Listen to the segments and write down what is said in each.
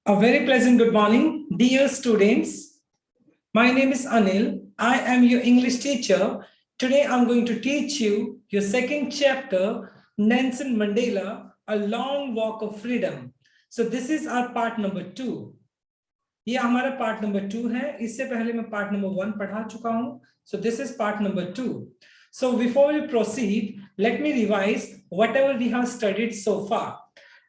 A very pleasant good morning, dear students. My name is Anil. I am your English teacher. Today I'm going to teach you your second chapter, Nelson Mandela, A Long Walk of Freedom. So this is our part number 2. ये हमारा part number 2 है. इससे पहले मैं part number 1 पढ़ा चुका हूं. So this is part number 2. So before we proceed, let me revise whatever we have studied so far.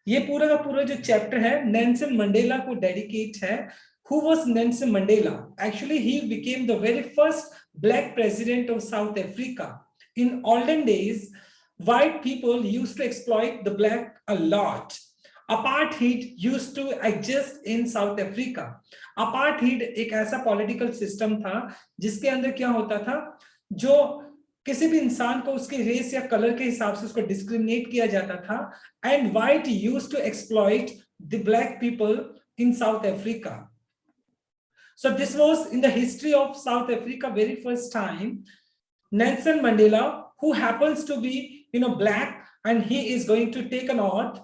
ये पूरा का पूरा जो चैप्टर है नेल्सन मंडेला को डेडिकेट है. Who was Nelson Mandela? Actually, he became the very first black president of South Africa. In olden days, white people used to exploit the black a lot. Apartheid used to exist in South Africa. Apartheid एक ऐसा political system था जिसके अंदर क्या होता था, जो किसी भी इंसान को उसके रेस या कलर के हिसाब से उसको डिस्क्रिमिनेट किया जाता था. And white used to exploit the black people in South Africa. So this was in the history of South Africa very first time. Nelson Mandela, who happens to be black, and he is going to take an oath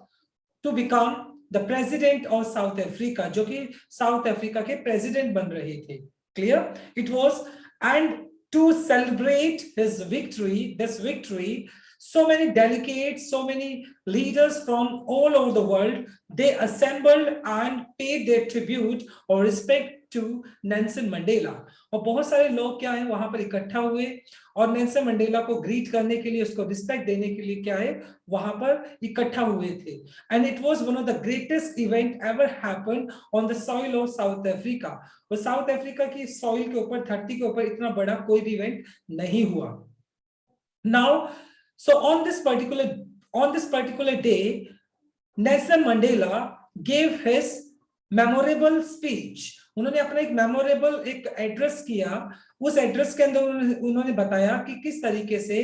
to become the president of South Africa, जो कि South Africa के president बन रहे थे. Clear? It was, and to celebrate his victory, so many delegates, so many leaders from all over the world, they assembled and paid their tribute or respect to Nelson Mandela. और बहुत सारे लोग क्या है वहां पर इकट्ठा हुए और नेल्सन मंडेला को ग्रीट करने के लिए, उसको रिस्पेक्ट देने के लिए क्या है वहां पर इकट्ठा हुए थे. And it was one of the greatest event ever happened on the soil of south Africa. और साउथ अफ्रीका की सॉइल के ऊपर, धरती के ऊपर इतना बड़ा कोई भी इवेंट नहीं हुआ. Now so on this particular day, Nelson Mandela gave his memorable speech. उन्होंने अपना एक मेमोरेबल एक एड्रेस किया. उस एड्रेस के अंदर उन्होंने बताया कि किस तरीके से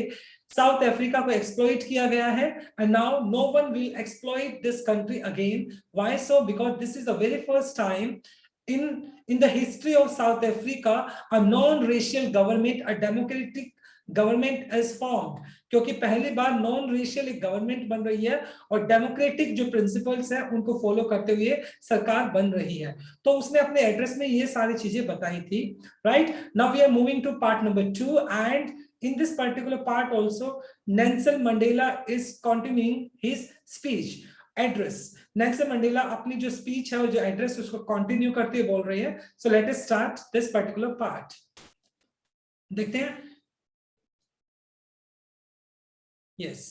साउथ अफ्रीका को एक्सप्लॉइट किया गया है. And now no one will exploit this country again. Why so? Because this is the very first time in the history of South Africa a non-racial government, a democratic government is formed. क्योंकि पहली बार non racial एक government बन रही है और democratic जो principles हैं उनको फॉलो करते हुए सरकार बन रही है. तो उसने अपने एड्रेस में ये सारी चीजें बताई थी. Right now we are moving to part number 2 and in this particular part also Nelson Mandela is continuing his speech address. Nelson Mandela अपनी जो स्पीच है और जो एड्रेस उसको कंटिन्यू करते हुए बोल रहे हैं. So let us start this particular part. देखते हैं. Yes.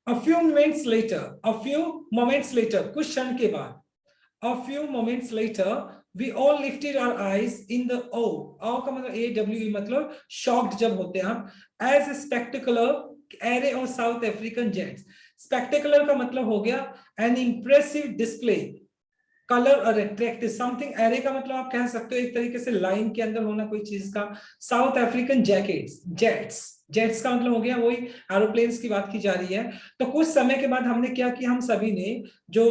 A few moments later, कुछ क्षण के बाद, a few moments later, we all lifted our eyes in the awe का मतलब AWE मतलब shocked जब होते हैं हम, as a spectacular array of South African jets. Spectacular का मतलब हो गया an impressive display, कलर और अट्रैक्टिव समथिंग. एरे का मतलब आप कह सकते हो एक तरीके से लाइन के अंदर होना कोई चीज का. साउथ अफ्रीकन जेट्स का मतलब हो गया वही एरोप्लेन्स की बात की जा रही है. तो कुछ समय के बाद हमने क्या किया, हम सभी ने जो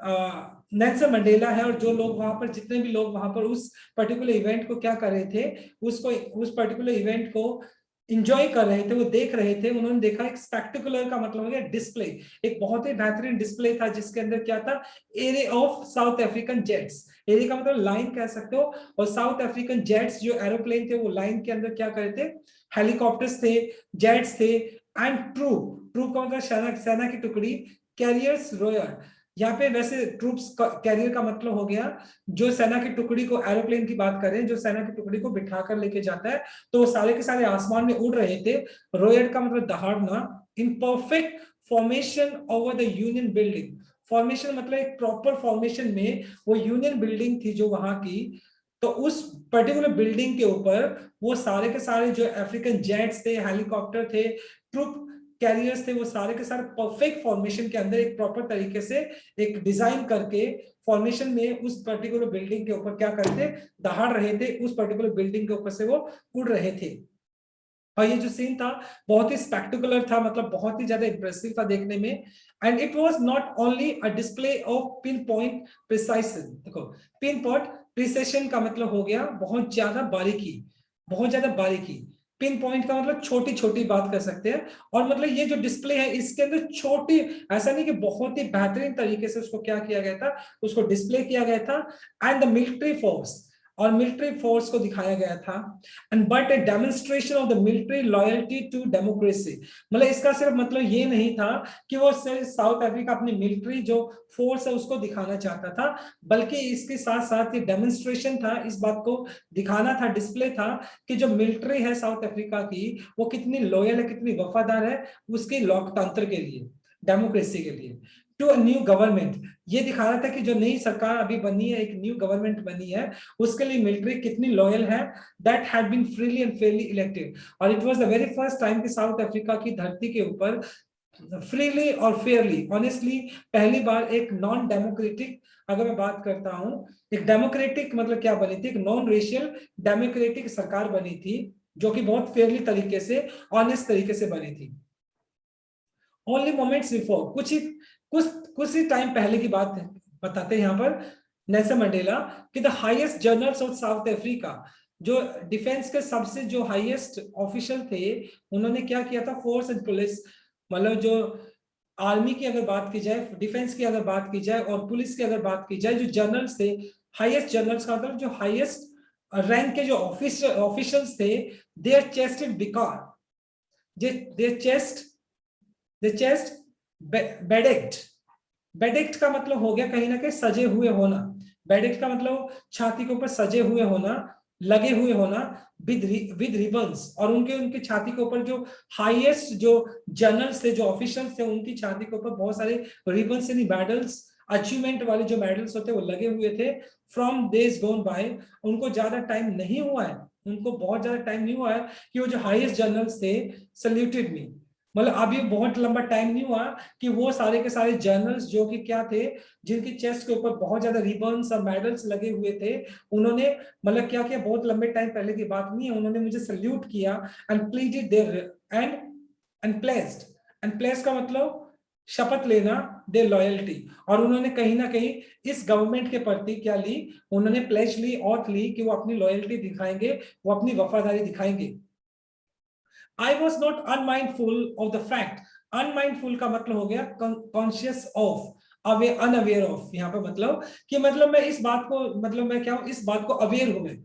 नेल्सन मंडेला है और जो लोग वहां पर, जितने भी लोग वहां पर उस पर्टिकुलर इवेंट को क्या कर रहे थे, उस पर्टिकुलर इवेंट को इंजॉय कर रहे थे, वो देख रहे थे. उन्होंने देखा एक स्पेक्टिकुलर का मतलब हो गया डिस्प्ले, एक बहुत ही बेहतरीन डिस्प्ले था जिसके अंदर क्या था, array of south African jets. Array का मतलब लाइन कह सकते हो. और साउथ अफ्रीकन जेट्स जो एरोप्लेन थे वो लाइन के अंदर क्या करे थे, हेलीकॉप्टर्स थे, जेट्स थे. एंड ट्रूप का मतलब सेना की टुकड़ी. कैरियर्स रॉयर, यहाँ पे वैसे ट्रूप्स कैरियर का मतलब हो गया जो सेना की टुकड़ी को, एरोप्लेन की बात करें, जो सेना की टुकड़ी को बिठा कर लेके जाता है. तो वो सारे के सारे आसमान में उड़ रहे थे. रोयर का मतलब दहाड़ना. In perfect formation over the Union Building. Formation मतलब एक प्रॉपर फॉर्मेशन में वो यूनियन बिल्डिंग थी जो वहां की. तो उस पर्टिकुलर बिल्डिंग के ऊपर वो सारे के सारे जो अफ्रीकन जेट्स थे, हेलीकॉप्टर थे, ट्रूप कैरियर्स थे, वो सारे के सारे परफेक्ट फॉर्मेशन के अंदर एक प्रॉपर तरीके से एक डिजाइन करके फॉर्मेशन में उस पर्टिकुलर बिल्डिंग के ऊपर क्या करते, दहाड़ रहे थे. उस पर्टिकुलर बिल्डिंग के ऊपर से वो उड़ रहे थे. और ये जो सीन था बहुत ही स्पेक्टिकुलर था, मतलब बहुत ही ज्यादा इंप्रेसिव था देखने में. And it was not only a display of pin point precision. देखो पिन पॉइंट प्रिसिशन का मतलब हो गया बहुत ज्यादा बारीकी, बहुत ज्यादा बारीकी. पिन पॉइंट का मतलब छोटी छोटी बात कर सकते हैं। और मतलब ये जो डिस्प्ले है इसके अंदर छोटी, ऐसा नहीं कि बहुत ही बेहतरीन तरीके से उसको क्या किया गया था, उसको डिस्प्ले किया गया था। एंड द मिलिट्री फोर्स, और मिलिट्री फोर्स को दिखाया गया था। And but a demonstration of the military loyalty to democracy, मतलब इसका सिर्फ मतलब ये नहीं था कि वो सिर्फ साउथ अफ्रीका अपनी मिलिट्री जो फोर्स है उसको दिखाना चाहता था, बल्कि इसके साथ साथ ये डेमोन्स्ट्रेशन था, इस बात को दिखाना था, डिस्प्ले था कि जो मिलिट्री है साउथ अफ्रीका की वो कितनी लॉयल है, कितनी वफादार है उसके लोकतंत्र के लिए, डेमोक्रेसी के लिए। टू अ न्यू गवर्नमेंट, ये दिखा रहा था कि जो नई सरकार अभी बनी है, एक न्यू गवर्नमेंट बनी है, उसके लिए मिलिट्री कितनी लॉयल है, that had been freely and fairly elected. और it was the very first time कि साउथ अफ्रीका की धरती के ऊपर फ्रीली और फेयरली, ऑनेस्टली पहली बार एक नॉन डेमोक्रेटिक, अगर मैं बात करता हूं, एक डेमोक्रेटिक मतलब क्या बनी थी, एक नॉन रेशियल डेमोक्रेटिक सरकार बनी थी, जो कि बहुत फेयरली तरीके से, ऑनेस्ट तरीके से बनी थी। ओनली मोमेंट्स बिफोर, कुछ ही टाइम पहले की बात बताते हैं यहाँ पर नेल्सन मंडेला कि the highest generals of south Africa, जो डिफेंस के सबसे जो हाईएस्ट ऑफिशियल थे, उन्होंने क्या किया था, फोर्स एंड पुलिस, मतलब जो आर्मी की अगर बात की जाए, डिफेंस की अगर बात की जाए और पुलिस की अगर बात की जाए, जो जनरल्स थे, हाईएस्ट जनरल्स का मतलब जो हाईएस्ट रैंक के जो ऑफिशियल्स थे, देयर चेस्ट इन बिकार, देयर चेस्ट बेडेक्ट, बेडेक्ट का मतलब हो गया कहीं ना कहीं सजे हुए होना, बेडेक्ट का मतलब छाती के ऊपर सजे हुए होना, लगे हुए होना, विद रिबन्स, और उनके उनके छाती के ऊपर जो हाईएस्ट जो जनरल्स थे, जो ऑफिशियल्स थे, उनकी छाती के ऊपर बहुत सारे रिबन्स यानी मेडल्स, अचीवमेंट वाले जो मेडल्स होते हैं वो लगे हुए थे। फ्रॉम डेज गोन बाय, उनको ज्यादा टाइम नहीं हुआ है, उनको बहुत ज्यादा टाइम नहीं हुआ है कि वो जो हाईएस्ट जनरल्स थे सल्यूटेड मी, मतलब अभी बहुत लंबा टाइम नहीं हुआ कि वो सारे के सारे जनरल्स जो कि क्या थे, जिनकी चेस्ट के ऊपर बहुत ज्यादा रिबन्स और मेडल्स लगे हुए थे, उन्होंने मतलब क्या किया, बहुत लंबे टाइम पहले की बात नहीं है, उन्होंने मुझे सल्यूट किया and pleaded there and and placed का मतलब शपथ लेना, दे लॉयल्टी, और उन्होंने कहीं ना कहीं इस गवर्नमेंट के प्रति क्या ली, उन्होंने प्लेज ली, ऑथ ली कि वो अपनी लॉयल्टी दिखाएंगे, वो अपनी वफादारी दिखाएंगे। आई was not unmindful of the fact, unmindful का मतलब हो गया conscious of, away unaware of, यहाँ पे मतलब कि मतलब मैं इस बात को, मतलब मैं क्या हूं, इस बात को अवेयर हूं मैं,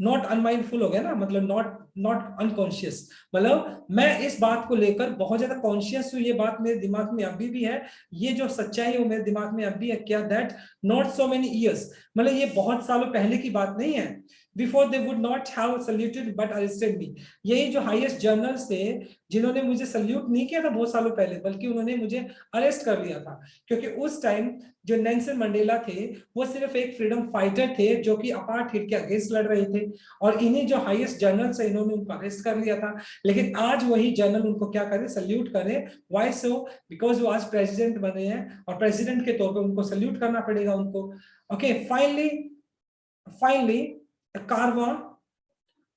नॉट अनमाइंडफुल हो गया ना, मतलब नॉट नॉट अनकॉन्शियस, मतलब मैं इस बात को लेकर बहुत ज्यादा कॉन्शियस हूँ, ये बात मेरे दिमाग में अभी भी है, ये जो सच्चाई है वो मेरे दिमाग में अभी है, क्या that not so many years, मतलब ये बहुत सालों पहले की बात नहीं है, before they would not have saluted but arrested me, यही जो हाईएस्ट जनरल्स थे जिन्होंने मुझे सल्यूट नहीं किया था बहुत सालों पहले, बल्कि उन्होंने मुझे अरेस्ट कर लिया था, क्योंकि उस टाइम जो नेल्सन मंडेला थे वो सिर्फ एक फ्रीडम फाइटर थे जो कि अपार्थाइड के अगेंस्ट लड़ रहे थे, और इन्हीं जो हाईएस्ट जनरल्स है इन्होंने उनको अरेस्ट कर लिया था, लेकिन आज वही जनरल उनको क्या करे, सल्यूट करे। व्हाई सो, बिकॉज वो आज प्रेसिडेंट बने हैं और प्रेसिडेंट के तौर पर उनको सल्यूट करना पड़ेगा उनको। ओके, फाइनली कारवा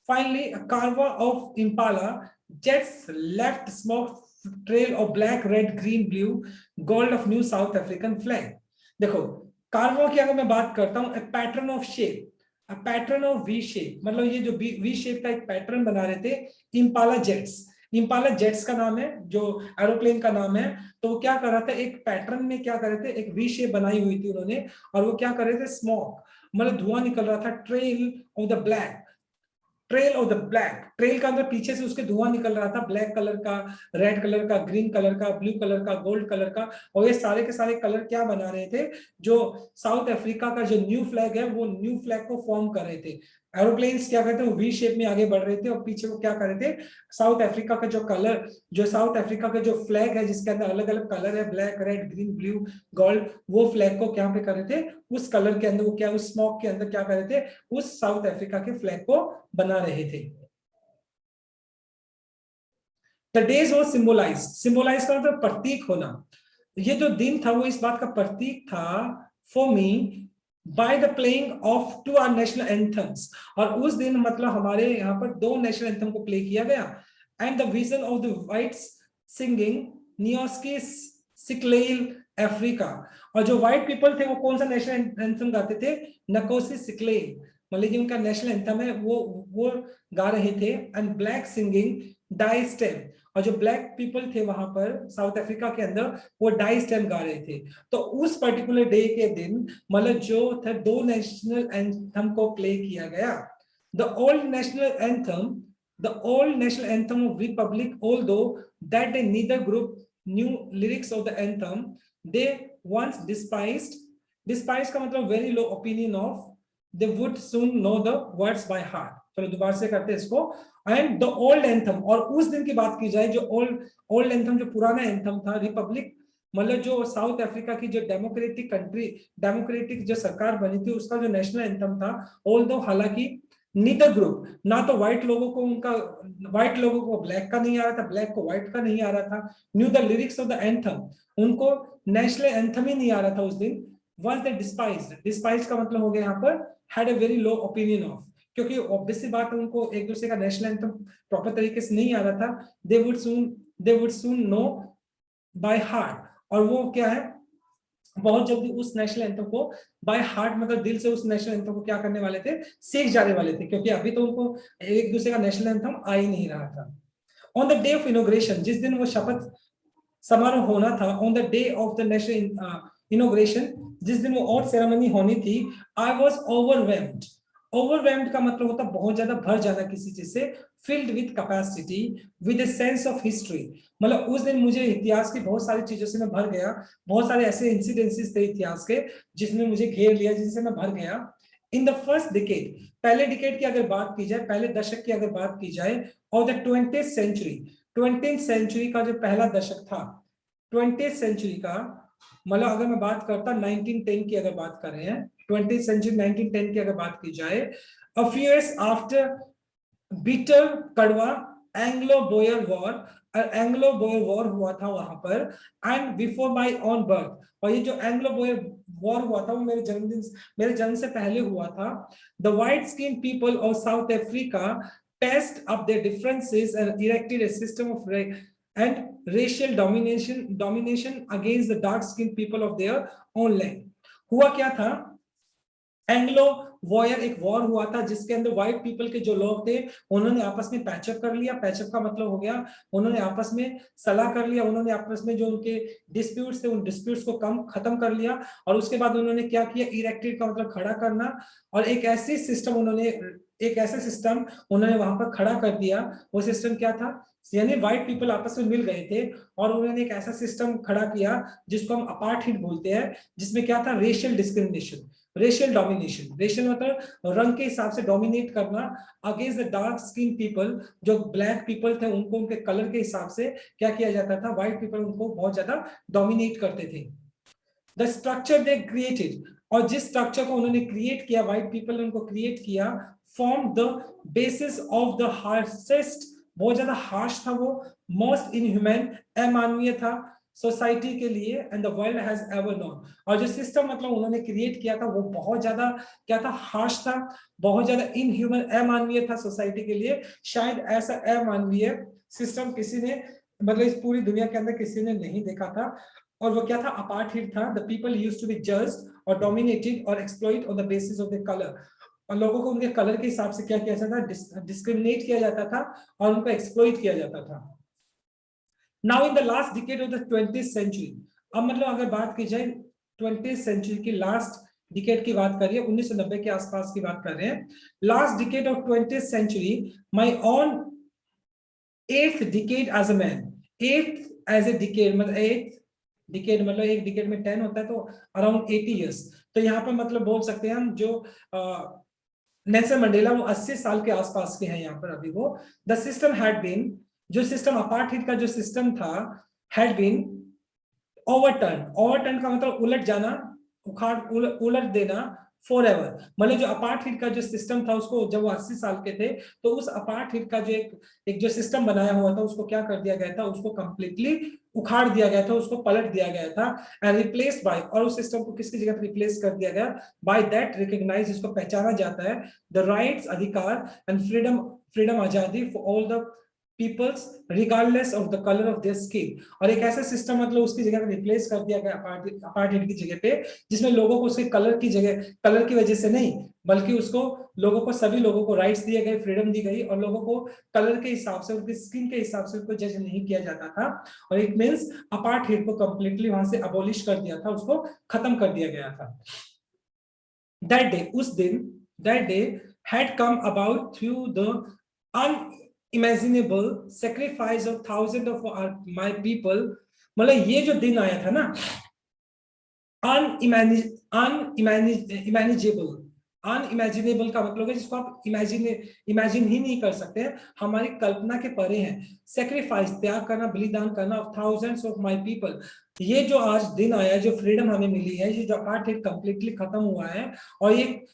Finally, a carver of Impala jets left smoke trail of black, red, green, blue, gold of New South African flag. देखो, कार्वो की अगर मैं बात करता हूं, pattern of shape, pattern of V shape, मतलब ये जो वी शेप का एक पैटर्न बना रहे थे इम्पाला जेट्स, इम्पाला जेट्स का नाम है, जो एरोप्लेन का नाम है, तो वो क्या कर रहा था, एक पैटर्न में क्या कर रहे थे, एक वी शेप बनाई हुई थी उन्होंने, और वो क्या कर रहे थे, स्मोक मतलब धुआं निकल रहा था, trail of the black, trail of the black, trail का अंदर पीछे से उसके धुआं निकल रहा था, ब्लैक कलर का, रेड कलर का, ग्रीन कलर का, ब्लू कलर का, गोल्ड कलर का, और ये सारे के सारे कलर क्या बना रहे थे, जो साउथ अफ्रीका का जो न्यू फ्लैग है वो न्यू फ्लैग को फॉर्म कर रहे थे। एरोप्लेन्स क्या करते हैं, वी शेप में आगे बढ़ रहे थे, और पीछे वो क्या कर रहे थे, साउथ अफ्रीका का जो कलर, जो साउथ अफ्रीका का जो फ्लैग है जिसके अंदर अलग अलग कलर है, black, red, green, blue, gold, वो फ्लैग को क्या पे कर रहे थे, उस कलर के अंदर वो क्या, उस स्मोक के अंदर क्या कर रहे थे, उस साउथ अफ्रीका के फ्लैग को बना रहे थे। द डेज वो सिंबलाइज, सिंबलाइज का मतलब प्रतीक होना, ये जो दिन था वो इस बात का प्रतीक था, for me, by the playing of two our national anthems, और उस दिन मतलब हमारे यहाँ पर दो नेशनल एंथम को प्ले किया गया, and the vision of the whites singing नियोस्की सिक्लेल अफ्रीका, और जो व्हाइट पीपल थे वो कौन सा नेशनल एंथम गाते थे, नकोसी सिक्लेल, मतलब ये उनका नेशनल एंथम है, वो गा रहे थे। And black singing Die Stem, और जो ब्लैक पीपल थे वहां पर साउथ अफ्रीका के अंदर, वो डाई स्टेम गा रहे थे। तो उस पर्टिकुलर डे के दिन मतलब जो थे दो नेशनल एंथम को प्ले किया गया। The old national anthem, the old national anthem of republic, although that day neither group knew lyrics of the anthem, they once despised का मतलब very low opinion of, they would soon know the words by heart। चलो दोबारा से करते हैं इसको। And the old anthem, और उस दिन की बात की जाए जो ओल्ड एंथम, जो पुराना एंथम था, रिपब्लिक मतलब जो साउथ अफ्रीका की जो डेमोक्रेटिक कंट्री, डेमोक्रेटिक जो सरकार बनी थी, उसका जो नेशनल एंथम था, ऑल्दो हालांकि नीदर ग्रुप, ना तो व्हाइट लोगों को उनका, व्हाइट लोगों को ब्लैक का नहीं आ रहा था, ब्लैक को व्हाइट का नहीं आ रहा था, new the lyrics of the anthem, उनको नेशनल एंथम ही नहीं आ रहा था उस दिन। वंस दे डिस्पाइज्ड का मतलब हो गया यहाँ पर had a very low opinion of, क्योंकि ऑब्वियसली बात है उनको एक दूसरे का नेशनल एंथम प्रॉपर तरीके से नहीं आ रहा था। They would soon know by heart, और वो क्या है, बहुत जल्दी उस नेशनल एंथम को बाय हार्ट मतलब दिल से उस नेशनल एंथम को क्या करने वाले थे, सीख जाने वाले थे, क्योंकि अभी तो उनको एक दूसरे का नेशनल एंथम आ ही नहीं रहा था। On the day of inauguration, जिस दिन वो शपथ समारोह होना था, on the day of the national inauguration, जिस दिन वो और सेरेमनी होनी थी, आई वाज ओवरवेल्म्ड। ओवरवेल्म्ड का मतलब होता है बहुत ज्यादा भर जाना किसी चीज से, filled with capacity, with a sense of history, मतलब उस दिन मुझे इतिहास की बहुत सारी चीजों से मैं भर गया, बहुत सारे ऐसे इंसिडेंसेस थे इतिहास के जिसमें मुझे घेर लिया, जिनसे मैं भर गया। इन द फर्स्ट डिकेड, पहले डिकेड की अगर बात की जाए, पहले दशक की अगर बात की जाए, और the 20th century, 20th century का जो पहला दशक था, 20th सेंचुरी का मतलब अगर मैं बात करता 1910 की अगर बात कर रहे हैं, 20th सेंचुरी 1910 की अगर बात की जाए, a few years after bitter कड़वा Anglo Boyer war, Anglo Boyer war हुआ था वहां पर, and before my own birth, और ये जो एंग्लो बोयर वॉर हुआ था वो मेरे जन्म से पहले हुआ था। The white skin people of south Africa passed up their differences and erected a system of and racial domination against the dark skinned people of their own land। हुआ क्या था, एंग्लो वॉयर एक वॉर हुआ था जिसके अंदर व्हाइट पीपल के जो लोग थे उन्होंने आपस में पैचअप कर लिया। पैचअप का मतलब हो गया उन्होंने आपस में सलाह कर लिया, उन्होंने आपस में जो उनके डिस्प्यूट्स थे उन डिस्प्यूट्स को खत्म कर लिया, और उसके बाद उन्होंने क्या किया, इरेक्टेड का मतलब खड़ा करना, और एक ऐसे सिस्टम उन्होंने वहां पर खड़ा कर दिया। वो सिस्टम क्या था, यानी व्हाइट पीपल आपस में मिल गए थे और उन्होंने एक ऐसा सिस्टम खड़ा किया जिसको हम अपार्थाइड बोलते हैं, जिसमें क्या था, racial discrimination, racial domination, racial मतलब रंग के हिसाब से डोमिनेट करना against the dark skin people, जो ब्लैक पीपल थे उनको उनके कलर के हिसाब से क्या किया जाता था, व्हाइट पीपल उनको बहुत ज्यादा डोमिनेट करते थे। द स्ट्रक्चर दे क्रिएटेड, और जिस स्ट्रक्चर को उन्होंने क्रिएट किया, व्हाइट पीपल ने उनको क्रिएट किया, form the basis of the harshest, बहुत ज्यादा हार्श था वो, मोस्ट इनह्यूमन, अमानवीय था सोसाइटी के लिए, and the world has ever known. और जो सिस्टम मतलब उन्होंने क्रिएट किया था वो बहुत ज्यादा क्या था, हार्श था, बहुत ज्यादा इनह्यूमन, अमानवीय था सोसाइटी के लिए। शायद ऐसा अमानवीय सिस्टम किसी ने मतलब इस पूरी दुनिया के अंदर किसी ने नहीं देखा था। और वो क्या था, अपार्थाइड था। The people used to be judged और डोमिनेटेड और exploit on the basis of the colour, और लोगों को उनके कलर के हिसाब से क्या किया जाता था, डिस्क्रिमिनेट किया जाता था और उनको एक्सप्लॉइट किया जाता था। Now in the last decade of the 20th century, अब मतलब अगर बात की जाए 20th सेंचुरी की लास्ट डिकेड की बात कर रही है, 1990 के आसपास की बात कर रहे हैं, last decade of 20th century, my own 8th decade as a man, 8th as a decade मतलब 8th डिकेड मतलब एक डिकेड में 10 होता है तो अराउंड 80 इयर्स। तो यहाँ पर मतलब बोल सकते हैं हम जो नेल्सन मंडेला वो 80 साल के आसपास के हैं यहाँ पर अभी वो। द सिस्टम हैड बीन, जो सिस्टम अपार्थाइड का जो सिस्टम था, हैड बीन ओवरटर्न, ओवरटर्न का मतलब उलट जाना, उलट देना, फॉर एवर, मतलब जो अपार्थाइड का जो सिस्टम था उसको जब वो 80 साल के थे तो उस अपार्थाइड का जो एक जो सिस्टम बनाया हुआ था उसको क्या कर दिया गया था, उसको कंप्लीटली उखाड़ दिया गया था, उसको पलट दिया गया था, एंड रिप्लेस्ड बाय, और उस सिस्टम को किसकी जगह पर रिप्लेस कर दिया गया, बाय दैट रिकॉग्नाइज, जिसको पहचाना जाता है, द राइट्स, अधिकार, एंड फ्रीडम, फ्रीडम आजादी for all the peoples regardless of the colour of their skin. और एक ऐसा सिस्टम मतलब उसकी जगह पे रिप्लेस कर दिया गया अपार्टहेड की जगह पे, जिसमें लोगों को उसके कलर की जगह, कलर की वजह से नहीं, बल्कि उसको लोगों को, सभी लोगों को राइट्स दिए गए, फ्रीडम दी गई, और लोगों को कलर के हिसाब से, उनकी स्किन के हिसाब से उनको जज नहीं किया जाता था। और इट मींस अपार्टहेड को कंप्लीटली वहां से अबॉलिश कर दिया था, उसको खत्म कर दिया गया था। दैट डे, उस दिन, that day had come about through the unimaginable sacrifice of thousands of my people। मतलब ये जो दिन आया था ना, अनइमेजिनेबल, अनइमेजिनेबल का मतलब है जिसको आप इमेजिन ही नहीं कर सकते हैं, हमारी कल्पना के परे हैं। सेक्रीफाइस, त्याग करना, बलिदान करना, of thousands of my people. ये जो आज दिन आया, जो फ्रीडम हमें मिली है, ये जो अपार्टहेड कंप्लीटली खत्म हुआ है, और ये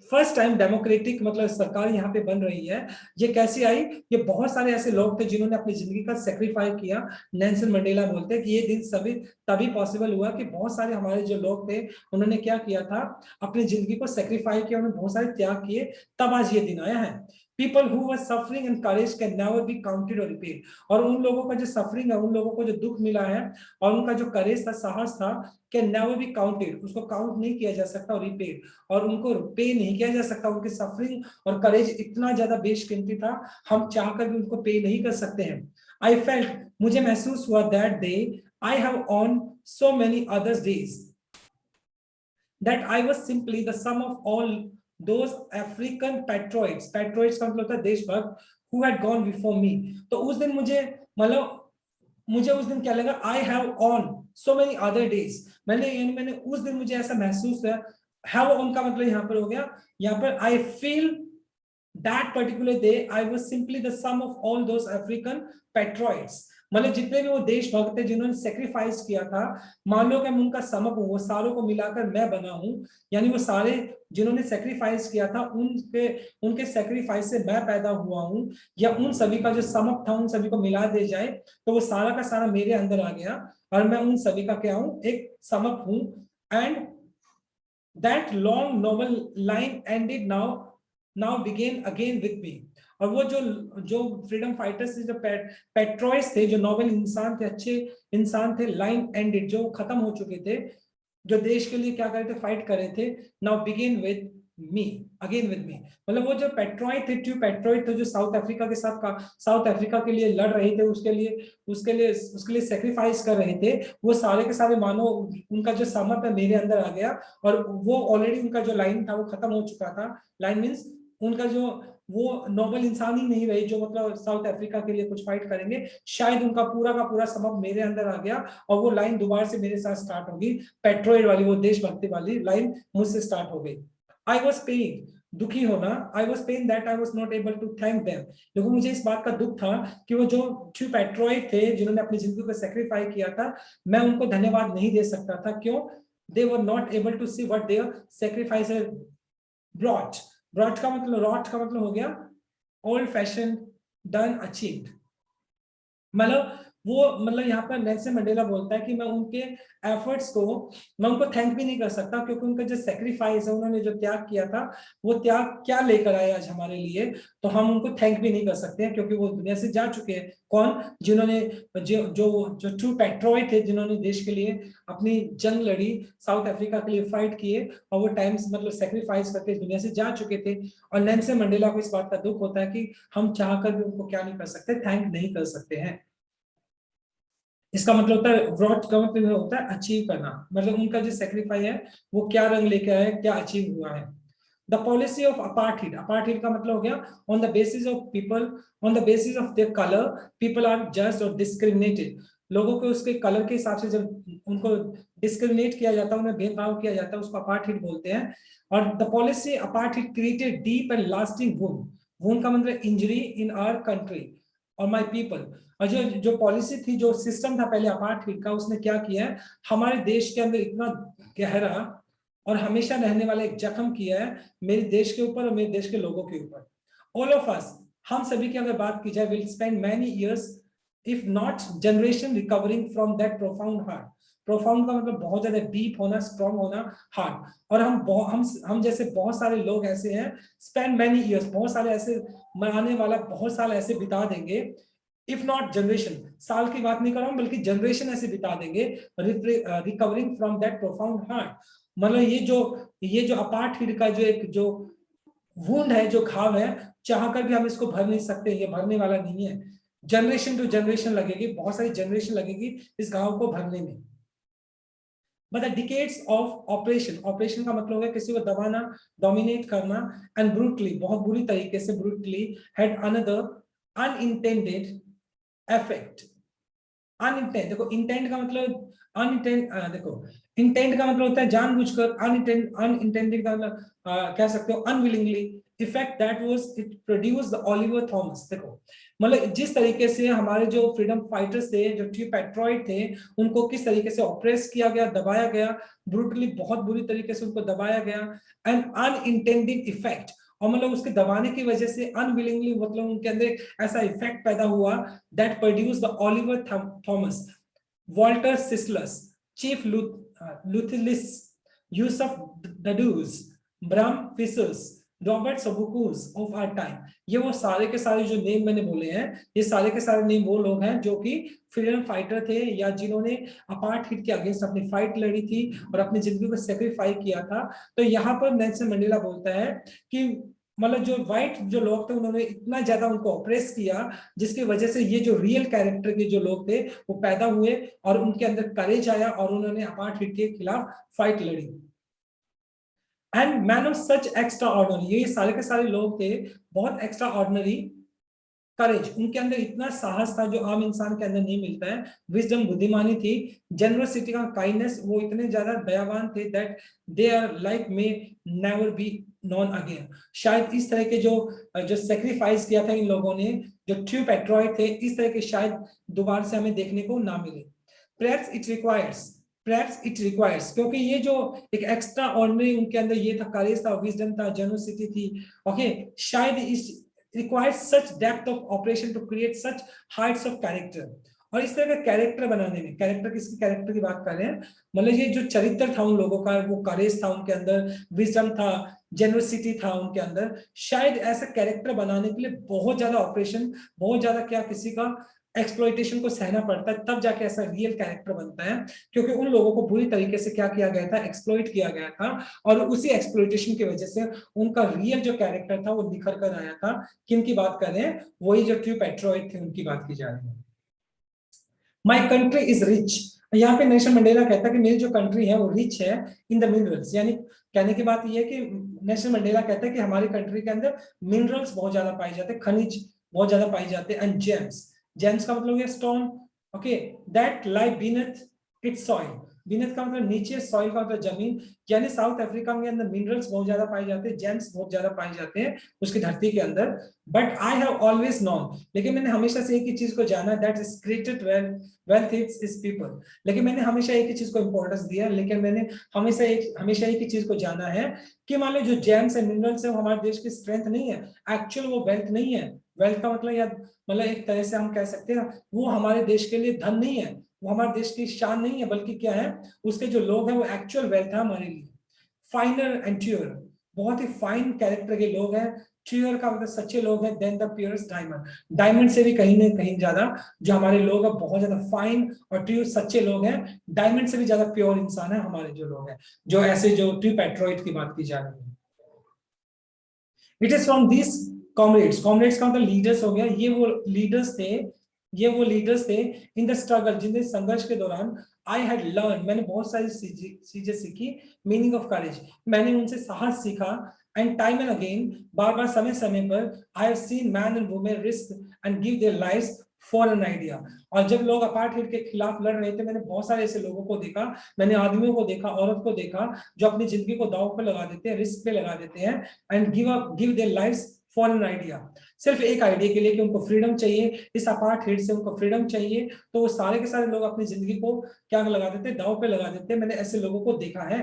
फर्स्ट टाइम डेमोक्रेटिक मतलब सरकार यहाँ पे बन रही है। ये कैसे आई? ये बहुत सारे ऐसे लोग थे जिन्होंने अपनी जिंदगी का सेक्रीफाइस किया। नेल्सन मंडेला बोलते हैं कि ये दिन सभी तभी पॉसिबल हुआ कि बहुत सारे हमारे जो लोग थे, उन्होंने क्या किया था, अपनी जिंदगी को सेक्रीफाइस किया, उन्होंने बहुत सारे त्याग किए, तब आज ये दिन आया है। People who were suffering and courage can never be counted or repaid। और उन लोगों का जो सफरिंग है, उन लोगों को जो दुख मिला है, और उनका जो करेज था, साहस था, कैन नेवर बी काउंटेड, उसको काउंट नहीं किया जा सकता, और रिपेड, और उनको पे नहीं किया जा सकता। उनकी सफरिंग और करेज इतना ज्यादा बेशकीमती था, हम चाहकर भी उनको पे नहीं कर सकते हैं। आई फेल्ट, मुझे महसूस हुआ, that day I have on so many others days, that I was simply the sum of all those African patriots, patriots का मतलब होता है देशभक्त, who had gone before me। तो उस दिन मुझे मतलब मुझे उस दिन क्या लगा, I have on so many other days, मैंने उस दिन मुझे ऐसा महसूस हुआ। have on का मतलब यहाँ पर हो गया, यहाँ पर I feel that particular day I was simply the sum of all those African patriots। मतलब जितने भी वो देशभक्त थे जिन्होंने सेक्रीफाइस किया था, मान लो कि मैं उनका समप हूँ, वो सारों को मिलाकर मैं बना हूँ। यानी वो सारे जिन्होंने सेक्रीफाइस किया था, उनके सेक्रीफाइस से मैं पैदा हुआ हूँ, या उन सभी का जो समप था, उन सभी को मिला दे जाए तो वो सारा का सारा मेरे अंदर आ गया, और मैं उन सभी का क्या हूँ, एक समप हूँ। And that long noble line ended now began again with me. और वो जो फ्रीडम फाइटर्स थे, जो पेट्रोइस थे, जो नोबल इंसान थे, अच्छे इंसान थे, लाइन एंडेड, जो खत्म हो चुके थे, जो देश के लिए क्या कर रहे थे, फाइट कर रहे थे, now begin with me, again with मी। मतलब वो जो पेट्रोइट थे, ट्रू पेट्रोइट थे, जो साउथ अफ्रीका के साथ साउथ अफ्रीका के लिए लड़ रहे थे, उसके लिए सेक्रीफाइस कर रहे थे, वो सारे के सारे मानो उनका जो समप है मेरे अंदर आ गया। और वो ऑलरेडी उनका जो लाइन था वो खत्म हो चुका था। लाइन मीन्स उनका जो, वो नोबल इंसान ही नहीं रहे जो मतलब साउथ अफ्रीका के लिए कुछ फाइट करेंगे, शायद उनका पूरा का पूरा समप मेरे अंदर आ गया, और वो लाइन दोबारा से मेरे साथ स्टार्ट होगी, पेट्रोइड वाली, वो देशभक्ति वाली लाइन मुझसे स्टार्ट हो गई। आई वॉज पेन, दुखी होना, I was pain that I was not able to thank them. देखो मुझे इस बात का दुख था कि वो जो ट्रू पेट्रोइड थे, जिन्होंने अपनी जिंदगी को सेक्रीफाइस किया था, मैं उनको धन्यवाद नहीं दे सकता था। क्यों? They were not able to see what their sacrifice brought. Brought का मतलब, रॉट का मतलब हो गया ओल्ड फैशन, डन, अचीव्ड। मतलब वो, मतलब यहाँ पर नेल्सन मंडेला बोलता है कि मैं उनके एफर्ट्स को, मैं उनको थैंक भी नहीं कर सकता, क्योंकि उनका जो सेक्रीफाइस है, उन्होंने जो त्याग किया था, वो त्याग क्या लेकर आए आज हमारे लिए, तो हम उनको थैंक भी नहीं कर सकते हैं, क्योंकि वो दुनिया से जा चुके हैं। कौन? जिन्होंने जो ट्रू पेट्रोइट थे, जिन्होंने देश के लिए अपनी जंग लड़ी, साउथ अफ्रीका के लिए फाइट किए, और वो टाइम्स मतलब सेक्रीफाइस करके दुनिया से जा चुके थे। और नेल्सन मंडेला को इस बात का दुख होता है कि हम चाहकर भी उनको क्या नहीं कर सकते, थैंक नहीं कर सकते हैं। इसका मतलब होता है, व्रॉट का मतलब होता है अचीव करना, मतलब उनका जो सेक्रीफाइस है वो क्या रंग लेके आया, क्या अचीव हुआ है। The policy of apartheid, apartheid का मतलब हो गया on the basis of people, on the basis of their colour people are just और डिस्क्रिमिनेटेड। लोगों को उसके कलर के हिसाब से जब उनको डिस्क्रिमिनेट किया जाता है, उन्हें भेदभाव किया जाता है, उसको अपार्टहेड बोलते हैं। और the policy apartheid created deep and lasting wound, wound का मतलब इंजरी इन आवर कंट्री और माय पीपल। और जो पॉलिसी थी, जो सिस्टम था पहले अपार्टहेड का, उसने क्या किया है, हमारे देश के अंदर इतना गहरा और हमेशा रहने वाला एक जख्म किया है मेरे देश के ऊपर और मेरे देश के लोगों के ऊपर। ऑल ऑफ अस, हम सभी की अगर बात की जाए, will spend many years if not generation recovering from that profound hurt. Profound का मतलब बहुत ज्यादा डीप होना, स्ट्रॉन्ग होना, हार्ड। और हम जैसे बहुत सारे लोग ऐसे हैं, स्पेंड मैनी इयर्स, बहुत सारे ऐसे मनाने वाला बहुत साल ऐसे बिता देंगे, इफ नॉट जनरेशन, साल की बात नहीं कर रहा हूं बल्कि जनरेशन ऐसे बिता देंगे recovering from that profound heart. मतलब ये जो अपार्थाइड का जो एक जो वुंड है, जो घाव है, चाहकर भी हम इसको भर नहीं सकते, ये भरने वाला नहीं है। जनरेशन टू जनरेशन लगेगी, बहुत सारी जनरेशन लगेगी इस घाव को भरने में। मतलब डिकेड्स ऑफ ऑपरेशन, ऑपरेशन का मतलब है किसी को दबाना, डोमिनेट करना, एंड ब्रूटली, बहुत बुरी तरीके से brutally, had another unintended effect. Unintend, देखो इंटेंट का मतलब अनइंटेंड, देखो इंटेंट का मतलब होता है जानबूझकर, अनइंटेंडेड का मतलब कह सकते हो unwillingly. Effect that was it produce the Oliver Thomas. देखो मतलब जिस तरीके से हमारे जो फ्रीडम फाइटर्स थे, जो पेट्रॉइड थे, उनको किस तरीके से ऑप्रेस किया गया, दबाया गया, ब्रूटली, बहुत बुरी तरीके से उनको दबाया गया, एंड अनइंटेंडेड इफेक्ट, और मतलब उसके दबाने की वजह से अनविलिंगली, मतलब उनके अंदर ऐसा इफेक्ट पैदा हुआ, that produce the Oliver Thomas, Walter Sisulus, chief Luthulis, Yusuf Dadoos, Bram फिसस, Robert Sobukwes of our time. ये वो सारे के सारे जो नेम मैंने बोले हैं, ये सारे के सारे नेम वो लोग हैं जो कि फ्रीडम फाइटर थे, या जिन्होंने अपार्थाइड के अगेंस्ट अपनी फाइट लड़ी थी और अपनी जिंदगी को सेक्रीफाइस किया था। तो यहाँ पर नेल्सन मंडेला बोलता है कि मतलब जो व्हाइट जो लोग थे, उन्होंने इतना ज्यादा उनको ऑप्रेस किया, जिसकी वजह से ये जो रियल कैरेक्टर के जो लोग थे वो पैदा हुए, और उनके अंदर करेज आया, और उन्होंने अपार्थाइड के खिलाफ फाइट लड़ी। And man of such extra ordinary, ये सारे के सारे लोग थे बहुत एक्स्ट्रा ऑर्डिनरी करेज, उनके अंदर इतना साहस था जो आम इंसान के अंदर नहीं मिलता है। विजडम, बुद्धिमानी थी, जनरसिटी का काइंडनेस, वो इतने ज्यादा दयावान थे that they are like may never be none again. शायद इस तरह के जो सेक्रीफाइस किया था इन लोगों ने, जो ट्रू पेट्रॉइड थे, इस तरह के शायद दोबारा से हमें देखने को ना मिले। Perhaps it requires, क्योंकि ये जो एक एक्स्ट्रा ऑर्डिनरी उनके अंदर ये था, करेज था, विजडम था, जनरसिटी थी, ओके, शायद इस requires such depth of operation to create such heights of character। और इस तरह का कैरेक्टर बनाने में, कैरेक्टर किसकी कैरेक्टर की बात कर रहे हैं, मतलब ये जो चरित्र था उन लोगों का, वो करेज था उनके अंदर, विजडम था, जेनरसिटी था उनके अंदर, शायद ऐसा कैरेक्टर बनाने के लिए बहुत ज्यादा ऑपरेशन, बहुत ज्यादा क्या किसी का एक्सप्लॉइटेशन को सहना पड़ता है, तब जाके ऐसा रियल कैरेक्टर बनता है। क्योंकि उन लोगों को बुरी तरीके से क्या किया गया था, एक्सप्लॉइट किया गया था, और उसी एक्सप्लॉइटेशन की वजह से उनका रियल जो कैरेक्टर था वो निखर कर आया था। किन की बात कर रहे हैं, वही जो ट्रू पेट्रॉइड थे उनकी बात की जा रही है। माई कंट्री इज रिच, यहाँ पे नेल्सन मंडेला कहता है कि मेरी जो कंट्री है वो रिच है इन द मिनरल्स। यानी कहने की बात ये है कि नेल्सन मंडेला कहता है कि हमारी कंट्री के अंदर मिनरल्स बहुत ज्यादा पाए जाते हैं, खनिज बहुत ज्यादा पाए जाते हैं, एंड जेम्स, जेम्स का मतलब है stone, okay, that lie beneath it's soil, beneath का मतलब नीचे, सॉइल का मतलब जमीन। यानी साउथ अफ्रीका में अंदर मिनरल्स बहुत ज्यादा पाए जाते हैं, जेम्स बहुत ज्यादा पाए जाते हैं उसकी धरती के अंदर। But I have always known, लेकिन मैंने हमेशा से एक ही चीज को जाना, that is created wealth is people. लेकिन मैंने हमेशा एक ही चीज को इंपॉर्टेंस दिया, लेकिन मैंने हमेशा एक ही चीज को जाना है कि मान लो जो जेम्स है, मिनरल्स है, वो हमारे देश की स्ट्रेंथ नहीं है, एक्चुअल वो वेल्थ नहीं है। वेल्थ का मतलब या मतलब एक तरह से हम कह सकते हैं वो हमारे देश के लिए धन नहीं है, वो हमारे देश की शान नहीं है, बल्कि क्या है, उसके जो लोग हैं वो एक्चुअल वेल्थ है हमारे लिए। फाइनर एंड ट्यूअर, बहुत ही फाइन कैरेक्टर के लोग हैं। ट्यूअर का मतलब सच्चे लोग हैं, then the purest diamond, diamond से भी कहीं ना कहीं ज्यादा जो हमारे लोग हैं बहुत ज्यादा फाइन और ट्रू सच्चे लोग हैं, डायमंड से भी ज्यादा प्योर इंसान है हमारे जो लोग हैं, जो ऐसे जो ट्रू पेट्रॉइड की बात की जा रही है। It is from this comrades, comrades का मतलब लीडर्स हो गया, ये वो लीडर्स थे इन द स्ट्रगल, जिनके संघर्ष के दौरान आई हैड लर्न, मैंने बहुत सारी चीजें सीखी, मीनिंग ऑफ करेज, मैंने उनसे साहस सीखा, एंड टाइम एंड अगेन, बार बार समय समय पर, I have seen man and women risk and give their lives for an idea. और जब लोग अपार्थाइड के खिलाफ लड़ रहे थे, मैंने बहुत सारे ऐसे लोगों को देखा, मैंने आदमियों को देखा, औरत को देखा, जो अपनी जिंदगी को दांव पे लगा देते हैं, रिस्क पे लगा देते हैं, and give their lives for an idea, सिर्फ एक आइडिया के लिए कि उनको फ्रीडम चाहिए, इस अपार्थाइड से उनको फ्रीडम चाहिए, तो वो सारे के सारे लोग अपनी जिंदगी को क्या लगा देते हैं, दांव पे लगा देते हैं। मैंने ऐसे लोगों को देखा है।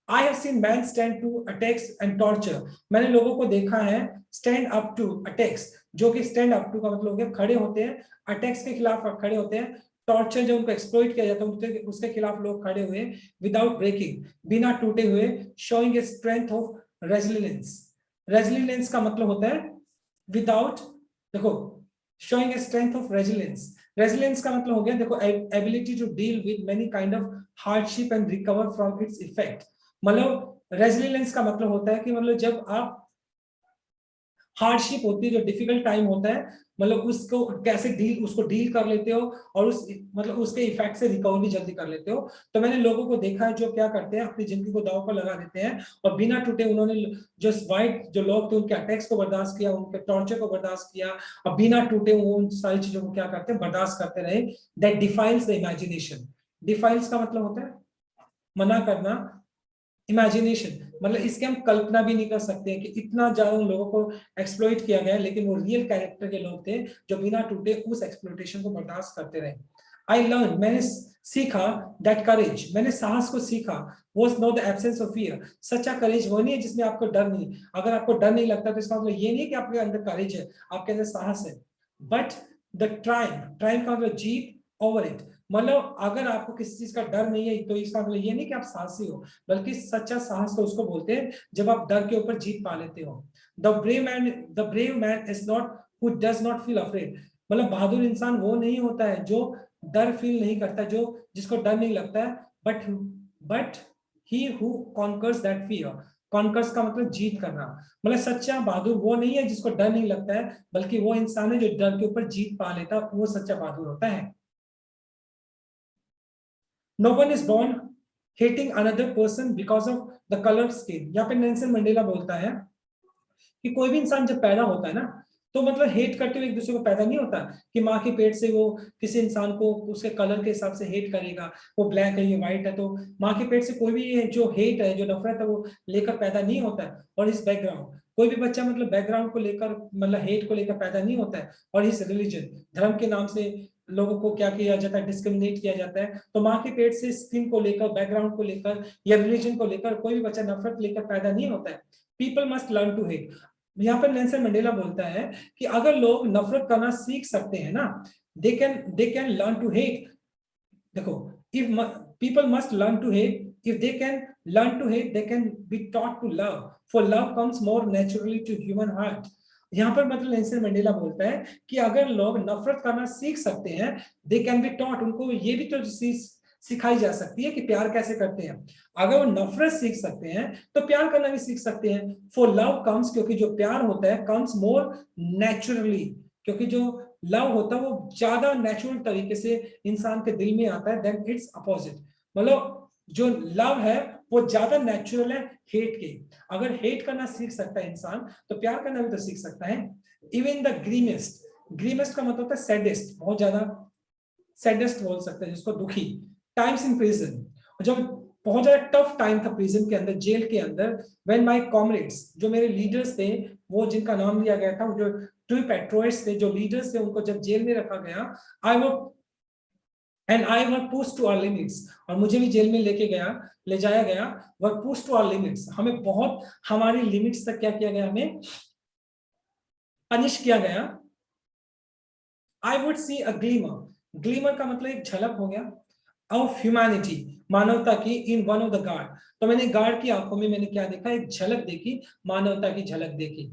I have seen men stand to attacks and torture. मैंने लोगों को देखा है stand up to attacks, जो कि stand up to का मतलब हो गया खड़े होते हैं, attacks के खिलाफ खड़े होते हैं, टॉर्चर जो उनको एक्सप्लॉइट किया जाता है उसके खिलाफ लोग खड़े हुए, विदाउट ब्रेकिंग, बिना टूटे हुए, showing a strength of resilience. Resilience का मतलब होता है विदाउट, देखो, showing a strength of resilience. Resilience का मतलब हो गया देखो ability to deal with many kind of hardship and recover from its effect. मतलब resilience का मतलब होता है कि मतलब जब आप हार्डशिप होती है, जो डिफिकल्ट टाइम होता है, मतलब उसको कैसे उसको डील कर लेते हो और उस मतलब उसके इफेक्ट से रिकवर भी जल्दी कर लेते हो. तो मैंने लोगों को देखा है जो क्या करते हैं, अपनी जिंदगी को दांव पर लगा देते हैं और बिना टूटे उन्होंने जो लोग थे उनके अटैक्स को बर्दाश्त किया, उनके टॉर्चर को बर्दाश्त किया और बिना टूटे वो उन सारी चीजों को क्या करते हैं, बर्दाश्त करते रहे. That defiles the imagination. Defiles का मतलब होता है मना करना, इमेजिनेशन मतलब इसके हम कल्पना भी नहीं कर सकते हैं कि इतना ज्यादा उन लोगों को एक्सप्लॉइट किया गया, लेकिन वो रियल कैरेक्टर के लोग थे जो बिना टूटे उस एक्सप्लॉइटेशन को बर्दाश्त करते रहे. आई लर्न, मैंने सीखा, दैट करेज, मैंने साहस को सीखा, was not the absence of fear. सच्चा करेज वो नहीं है जिसमें आपको डर नहीं. अगर आपको डर नहीं लगता तो इसका मतलब ये नहीं है कि आपके अंदर करेज है, आपके अंदर साहस है. बट द ट्राइम का मतलब जीत ओवर इट. मतलब अगर आपको किसी चीज का डर नहीं है तो इसका मतलब ये नहीं कि आप साहसी हो, बल्कि सच्चा साहस तो उसको बोलते हैं जब आप डर के ऊपर जीत पा लेते हो. The brave man is not who does not feel afraid. मतलब बहादुर इंसान वो नहीं होता है जो डर फील नहीं करता, जो जिसको डर नहीं लगता है, but he who conquers that fear. Conquers का मतलब जीत करना. मतलब सच्चा बहादुर वो नहीं है जिसको डर नहीं लगता है, बल्कि वो इंसान है जो डर के ऊपर जीत पा लेता है, वो सच्चा बहादुर होता है. No one is born hating another person because of the color of skin. यहाँ पे नेल्सन मंडेला बोलता है कि कोई भी इंसान जब पैदा होता है ना, तो मतलब हेट करते हुए एक दूसरे को पैदा नहीं होता कि माँ के पेट से वो किसी इंसान को उसके कलर के हिसाब से हेट करेगा, वो ब्लैक है ये व्हाइट है. तो माँ के पेट से कोई भी जो हेट है, जो नफरत है, वो लेकर पैदा नहीं होता है. और इस बैकग्राउंड, कोई भी बच्चा मतलब बैकग्राउंड को लेकर मतलब हेट को लेकर पैदा नहीं होता है. और इस रिलीजन, धर्म के नाम से लोगों को क्या किया जाता है, डिस्क्रिमिनेट किया जाता है. तो माँ के पेट से स्किन को लेकर, बैकग्राउंड को लेकर या रिलीजन को लेकर कोई भी बच्चा नफरत लेकर पैदा नहीं होता है. People must learn to hate. यहाँ पर नेल्सन मंडेला बोलता है कि अगर लोग नफरत करना सीख सकते हैं ना, they can learn to hate. देखो, if people must learn to hate, if they can learn to hate, they can be taught to love, for love comes more naturally to human heart. यहाँ पर मतलब Nelson Mandela बोलता है कि अगर लोग नफरत करना सीख सकते हैं, दे कैन बी टॉट, उनको ये भी तो सिखाई जा सकती है कि प्यार कैसे करते हैं. अगर वो नफरत सीख सकते हैं तो प्यार करना भी सीख सकते हैं. फॉर लव कम्स, क्योंकि जो प्यार होता है, कम्स मोर नेचुरली, क्योंकि जो लव होता है वो ज्यादा नेचुरल तरीके से इंसान के दिल में आता है, देन इट्स अपोजिट. मतलब जो लव है वो ज्यादा नेचुरल है हेट के. अगर हेट करना सीख सकता है इंसान, तो प्यार करना भी तो सीख सकता है. इवन द ग्रीमेस्ट, ग्रीमेस्ट का मतलब होता है सैडेस्ट, बहुत ज्यादा सैडेस्ट बोल सकते हैं जिसको, दुखी. टाइम्स इन प्रिजन, जब बहुत ज्यादा टफ टाइम था प्रिजन के अंदर, जेल के अंदर, व्हेन माय कॉमरेड्स, जो मेरे लीडर्स थे, वो जिनका नाम लिया गया था, वो जो ट्रू पैट्रोइट्स थे, जो लीडर्स थे, उनको जब जेल में रखा गया, आई वो and I were push to our limits, और मुझे भी जेल में ले जाया गया, were push to our limits, हमें बहुत हमारी लिमिट्स तक क्या किया गया, हमें पनिश किया गया. I would see a glimmer, glimmer का मतलब एक झलक हो गया, ऑफ ह्यूमैनिटी, मानवता की, in one of the guard. तो मैंने गार्ड की आंखों में मैंने क्या देखा, एक झलक देखी, मानवता की झलक देखी.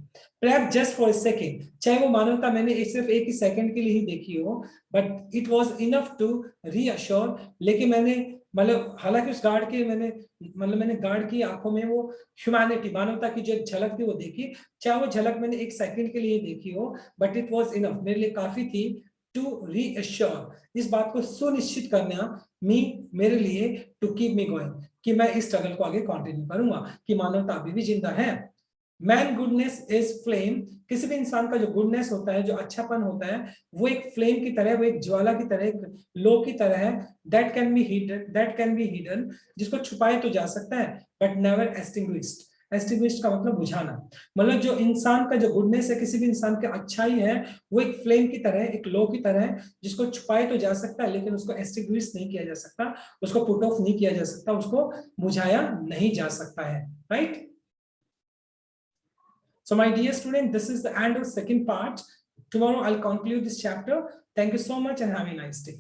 Perhaps just for a second, चाहे वो मानवता मैंने सिर्फ एक ही सेकंड के लिए ही देखी हो, but it was enough to reassure. लेकिन मैंने मतलब हालांकि उस गार्ड के मैंने गार्ड की आंखों में वो ह्यूमैनिटी, मानवता की जो झलक थी वो देखी. चाहे वो झलक मैंने एक सेकंड के लिए देखी हो, बट इट वाज इनफ, मेरे लिए काफी थी टू रीअश्योर, इस बात को सुनिश्चित करना, मेरे लिए, टू कीप मी गोइंग, कि मैं इस स्ट्रगल को आगे कंटिन्यू करूंगा, कि मानवता अभी भी जिंदा है. मैन गुडनेस इज फ्लेम, किसी भी इंसान का जो गुडनेस होता है, जो अच्छापन होता है, वो एक फ्लेम की तरह, वो एक ज्वाला की तरह, एक लो की तरह है. दैट कैन बी हिडन, जिसको छुपाया तो जा सकता है, बट नेवर एक्सटिंग्विश्ड, एक्सटिंग्विश का मतलब बुझाना, मतलब जो इंसान का जो गुडनेस है, किसी भी इंसान की अच्छाई है, वो एक फ्लेम की तरह, एक लो की तरह है, जिसको छुपाए तो जा सकता है लेकिन उसको एक्सटिंग्विश नहीं किया जा सकता, उसको पुट ऑफ नहीं किया जा सकता, उसको बुझाया नहीं जा सकता है, right? So my dear student, this is the end of second part. Tomorrow I'll conclude this chapter. Thank you so much and have a nice day.